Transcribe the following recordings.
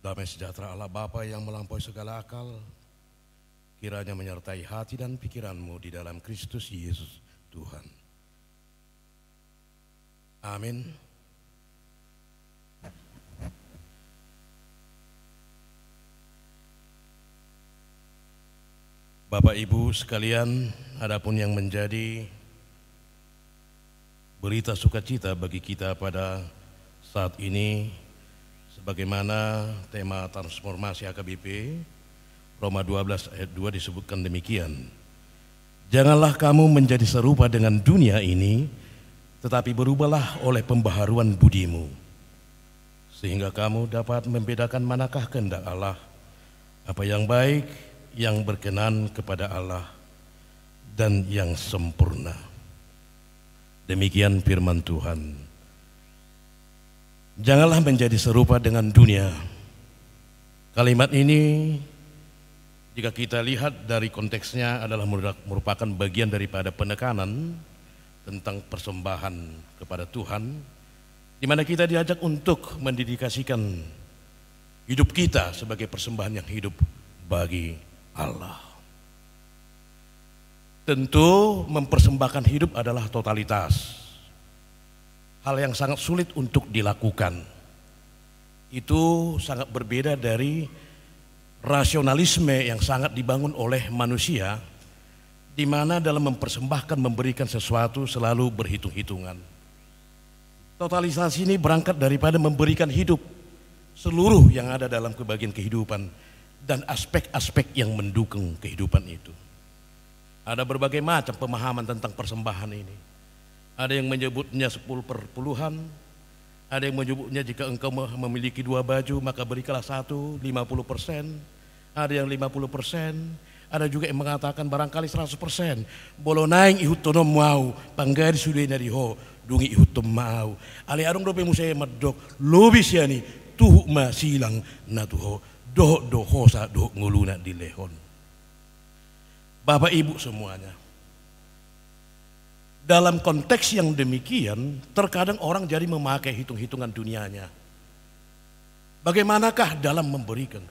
Damai sejahtera Allah Bapa yang melampaui segala akal, kiranya menyertai hati dan pikiranmu di dalam Kristus Yesus Tuhan. Amin. Bapak Ibu sekalian, adapun yang menjadi berita sukacita bagi kita pada saat ini, sebagaimana tema transformasi HKBP, Roma 12 ayat 2 disebutkan demikian. Janganlah kamu menjadi serupa dengan dunia ini, tetapi berubahlah oleh pembaharuan budimu, sehingga kamu dapat membedakan manakah kehendak Allah, apa yang baik, yang berkenan kepada Allah, dan yang sempurna. Demikian firman Tuhan. Janganlah menjadi serupa dengan dunia. Kalimat ini jika kita lihat dari konteksnya adalah merupakan bagian daripada penekanan tentang persembahan kepada Tuhan, di mana kita diajak untuk mendedikasikan hidup kita sebagai persembahan yang hidup bagi Allah. Tentu mempersembahkan hidup adalah totalitas. Hal yang sangat sulit untuk dilakukan. Itu sangat berbeda dari rasionalisme yang sangat dibangun oleh manusia, di mana dalam mempersembahkan, memberikan sesuatu selalu berhitung-hitungan. Totalisasi ini berangkat daripada memberikan hidup seluruh yang ada dalam kebagian kehidupan dan aspek-aspek yang mendukung kehidupan itu. Ada berbagai macam pemahaman tentang persembahan ini. Ada yang menyebutnya 10/10, ada yang menyebutnya jika engkau memiliki 2 baju maka berikanlah 1, 50%, ada yang 50%, ada juga yang mengatakan barangkali 100%. Bolo naing ihut tonom mau, panggari sudah dari ho, dungi ihut tom mau. Ali arung dope musaya madok, lobis ya nih, tuh ma silang natuho, doh hosa doh nguluna di lehon. Bapak Ibu semuanya, dalam konteks yang demikian, terkadang orang jadi memakai hitung-hitungan dunianya. Bagaimanakah dalam memberikan?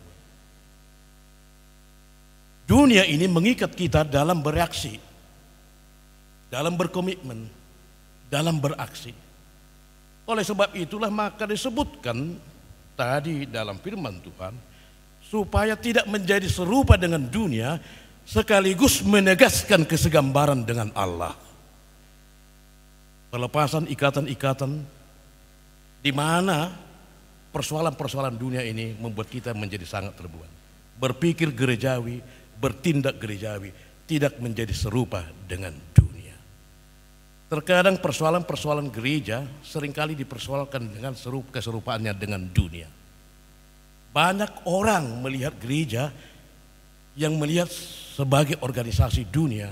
Dunia ini mengikat kita dalam bereaksi, dalam berkomitmen, dalam beraksi. Oleh sebab itulah maka disebutkan tadi dalam firman Tuhan, supaya tidak menjadi serupa dengan dunia, sekaligus menegaskan kesegambaran dengan Allah. Pelepasan ikatan-ikatan di mana persoalan-persoalan dunia ini membuat kita menjadi sangat terbuat. Berpikir gerejawi, bertindak gerejawi, tidak menjadi serupa dengan dunia. Terkadang persoalan-persoalan gereja seringkali dipersoalkan dengan keserupaannya dengan dunia. Banyak orang melihat gereja yang melihat sebagai organisasi dunia,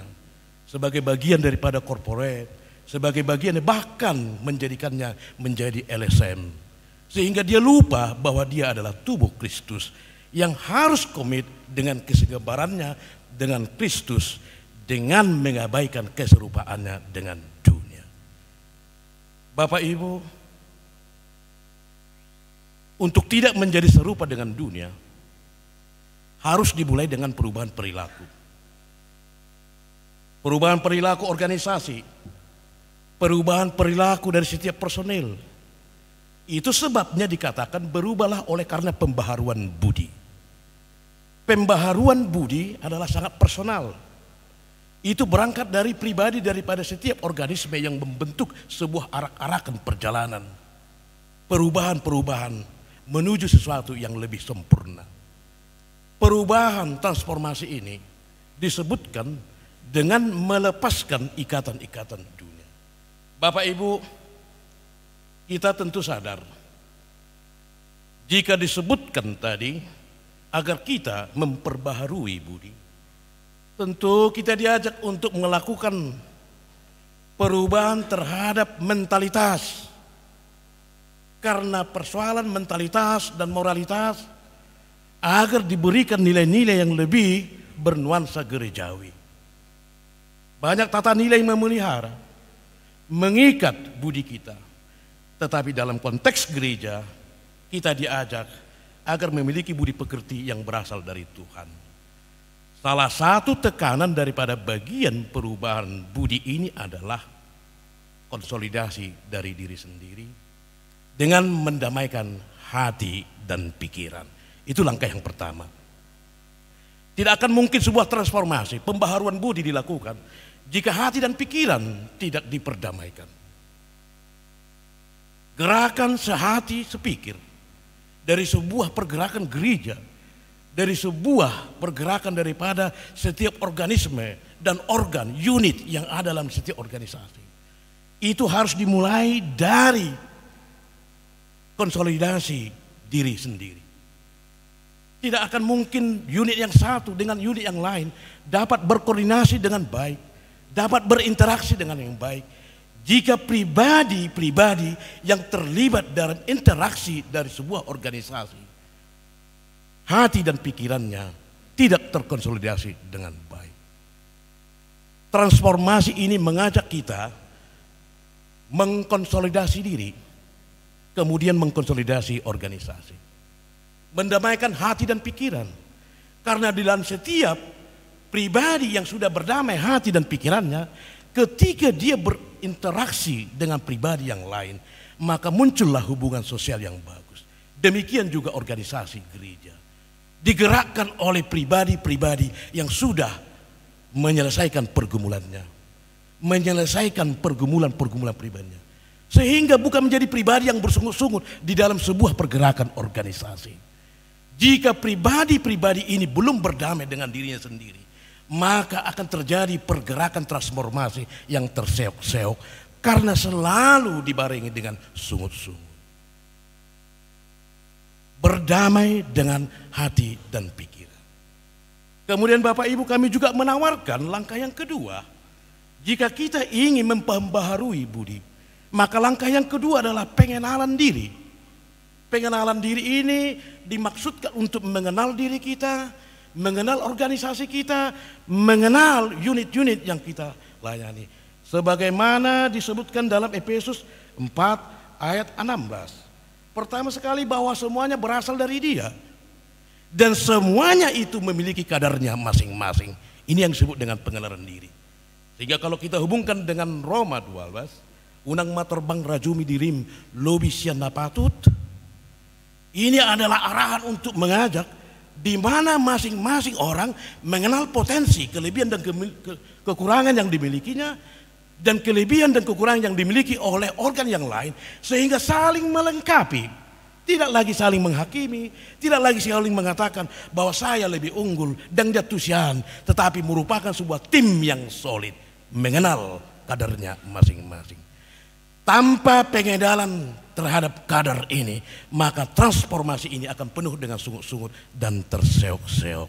sebagai bagian daripada korporat, sebagai bagian bahkan menjadikannya menjadi LSM, sehingga dia lupa bahwa dia adalah tubuh Kristus yang harus komit dengan kesegambarannya dengan Kristus, dengan mengabaikan keserupaannya dengan dunia. Bapak Ibu, untuk tidak menjadi serupa dengan dunia harus dimulai dengan perubahan perilaku. Perubahan perilaku organisasi, perubahan perilaku dari setiap personil. Itu sebabnya dikatakan berubahlah oleh karena pembaharuan budi. Pembaharuan budi adalah sangat personal. Itu berangkat dari pribadi daripada setiap organisme yang membentuk sebuah arak-arakan perjalanan. Perubahan-perubahan menuju sesuatu yang lebih sempurna. Perubahan transformasi ini disebutkan dengan melepaskan ikatan-ikatan dunia. Bapak Ibu, kita tentu sadar jika disebutkan tadi agar kita memperbaharui budi, tentu kita diajak untuk melakukan perubahan terhadap mentalitas. Karena persoalan mentalitas dan moralitas agar diberikan nilai-nilai yang lebih bernuansa gerejawi. Banyak tata nilai yang memelihara, mengikat budi kita. Tetapi dalam konteks gereja, kita diajak agar memiliki budi pekerti yang berasal dari Tuhan. Salah satu tekanan daripada bagian perubahan budi ini adalah konsolidasi dari diri sendiri dengan mendamaikan hati dan pikiran. Itu langkah yang pertama. Tidak akan mungkin sebuah transformasi, pembaharuan budi dilakukan jika hati dan pikiran tidak diperdamaikan. Gerakan sehati sepikir dari sebuah pergerakan gereja, dari sebuah pergerakan daripada setiap organisme dan organ, unit yang ada dalam setiap organisasi. Itu harus dimulai dari konsolidasi diri sendiri. Tidak akan mungkin unit yang satu dengan unit yang lain dapat berkoordinasi dengan baik, dapat berinteraksi dengan yang baik, jika pribadi-pribadi yang terlibat dalam interaksi dari sebuah organisasi, hati dan pikirannya tidak terkonsolidasi dengan baik. Transformasi ini mengajak kita mengkonsolidasi diri, kemudian mengkonsolidasi organisasi. Mendamaikan hati dan pikiran. Karena di dalam setiap pribadi yang sudah berdamai hati dan pikirannya, ketika dia berinteraksi dengan pribadi yang lain, maka muncullah hubungan sosial yang bagus. Demikian juga organisasi gereja. Digerakkan oleh pribadi-pribadi yang sudah menyelesaikan pergumulannya. Menyelesaikan pergumulan-pergumulan pribadinya. Sehingga bukan menjadi pribadi yang bersungut-sungut di dalam sebuah pergerakan organisasi. Jika pribadi-pribadi ini belum berdamai dengan dirinya sendiri, maka akan terjadi pergerakan transformasi yang terseok-seok karena selalu dibarengi dengan sungut-sungut. Berdamai dengan hati dan pikiran. Kemudian Bapak Ibu, kami juga menawarkan langkah yang kedua. Jika kita ingin membaharui budi, maka langkah yang kedua adalah pengenalan diri. Pengenalan diri ini dimaksudkan untuk mengenal diri kita, mengenal organisasi kita, mengenal unit-unit yang kita layani. Sebagaimana disebutkan dalam Efesus 4 ayat 16. Pertama sekali bahwa semuanya berasal dari Dia. Dan semuanya itu memiliki kadarnya masing-masing. Ini yang disebut dengan pengenalan diri. Sehingga kalau kita hubungkan dengan Roma 12, unang materbang rajumi dirim lobisian napatut. Ini adalah arahan untuk mengajak di mana masing-masing orang mengenal potensi, kelebihan dan kekurangan yang dimilikinya, dan kelebihan dan kekurangan yang dimiliki oleh organ yang lain, sehingga saling melengkapi. Tidak lagi saling menghakimi, tidak lagi saling mengatakan bahwa saya lebih unggul dan jatusian, tetapi merupakan sebuah tim yang solid, mengenal kadarnya masing-masing. Tanpa pengenalan terhadap kadar ini, maka transformasi ini akan penuh dengan sungut-sungut dan terseok-seok.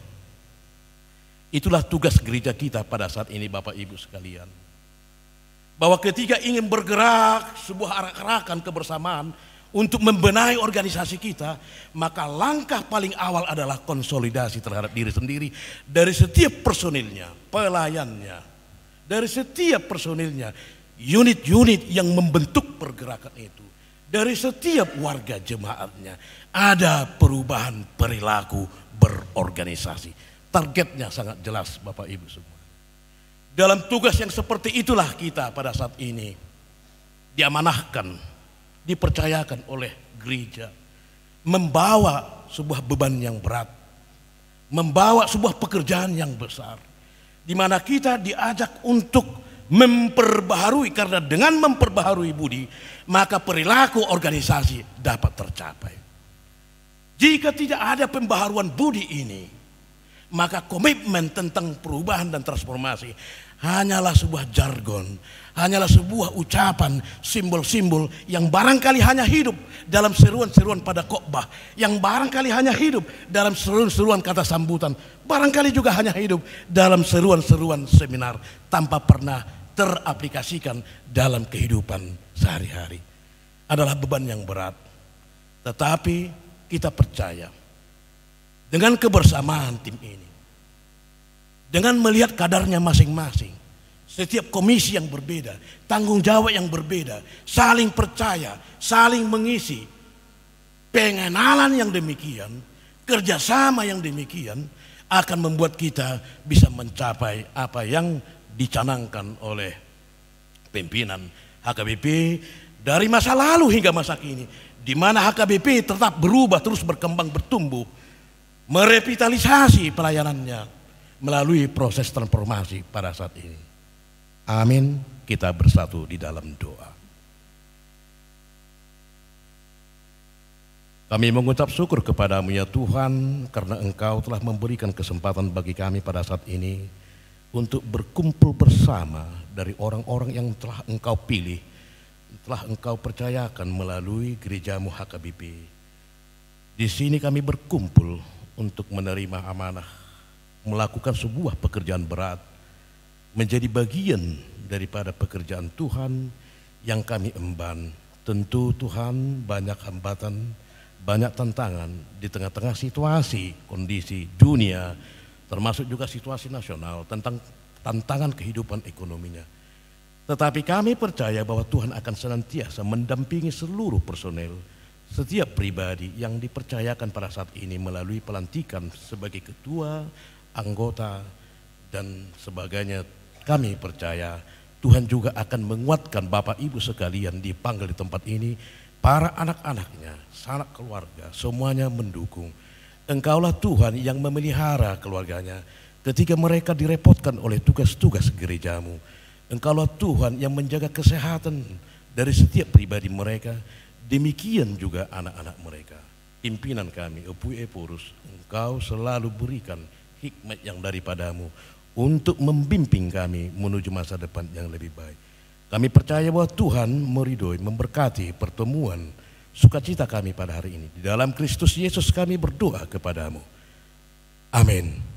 Itulah tugas gereja kita pada saat ini, Bapak Ibu sekalian. Bahwa ketika ingin bergerak sebuah arak-arakan kebersamaan untuk membenahi organisasi kita, maka langkah paling awal adalah konsolidasi terhadap diri sendiri dari setiap personilnya, pelayannya, dari setiap personilnya, unit-unit yang membentuk pergerakan itu. Dari setiap warga jemaatnya ada perubahan perilaku berorganisasi. Targetnya sangat jelas, Bapak Ibu semua. Dalam tugas yang seperti itulah kita pada saat ini diamanahkan, dipercayakan oleh gereja, membawa sebuah beban yang berat, membawa sebuah pekerjaan yang besar, di mana kita diajak untuk memperbaharui, karena dengan memperbaharui budi, maka perilaku organisasi dapat tercapai. Jika tidak ada pembaharuan budi ini, maka komitmen tentang perubahan dan transformasi hanyalah sebuah jargon, hanyalah sebuah ucapan, simbol-simbol yang barangkali hanya hidup dalam seruan-seruan pada khotbah, yang barangkali hanya hidup dalam seruan-seruan kata sambutan, barangkali juga hanya hidup dalam seruan-seruan seminar tanpa pernah teraplikasikan dalam kehidupan sehari-hari. Adalah beban yang berat. Tetapi kita percaya dengan kebersamaan tim ini, dengan melihat kadarnya masing-masing, setiap komisi yang berbeda, tanggung jawab yang berbeda, saling percaya, saling mengisi, pengenalan yang demikian, kerjasama yang demikian akan membuat kita bisa mencapai apa yang dicanangkan oleh pimpinan HKBP dari masa lalu hingga masa kini, di mana HKBP tetap berubah, terus berkembang, bertumbuh, merevitalisasi pelayanannya melalui proses transformasi pada saat ini. Amin. Kita bersatu di dalam doa. Kami mengucap syukur kepadamu ya Tuhan, karena Engkau telah memberikan kesempatan bagi kami pada saat ini untuk berkumpul bersama dari orang-orang yang telah Engkau pilih, telah Engkau percayakan melalui gerejamu HKBP. Di sini kami berkumpul untuk menerima amanah, melakukan sebuah pekerjaan berat, menjadi bagian daripada pekerjaan Tuhan yang kami emban. Tentu Tuhan banyak hambatan, banyak tantangan di tengah-tengah situasi, kondisi dunia, termasuk juga situasi nasional tentang tantangan kehidupan ekonominya. Tetapi kami percaya bahwa Tuhan akan senantiasa mendampingi seluruh personel, setiap pribadi yang dipercayakan pada saat ini melalui pelantikan sebagai ketua, anggota, dan sebagainya. Kami percaya Tuhan juga akan menguatkan Bapak Ibu sekalian dipanggil di tempat ini, para anak-anaknya, sanak keluarga, semuanya mendukung. Engkaulah Tuhan yang memelihara keluarganya ketika mereka direpotkan oleh tugas-tugas gerejamu. Engkaulah Tuhan yang menjaga kesehatan dari setiap pribadi mereka, demikian juga anak-anak mereka. Pimpinan kami, Epui Epurus, Engkau selalu berikan hikmat yang daripadamu untuk membimbing kami menuju masa depan yang lebih baik. Kami percaya bahwa Tuhan meridhoi, memberkati pertemuan sukacita kami pada hari ini. Di dalam Kristus Yesus kami berdoa kepadamu. Amin.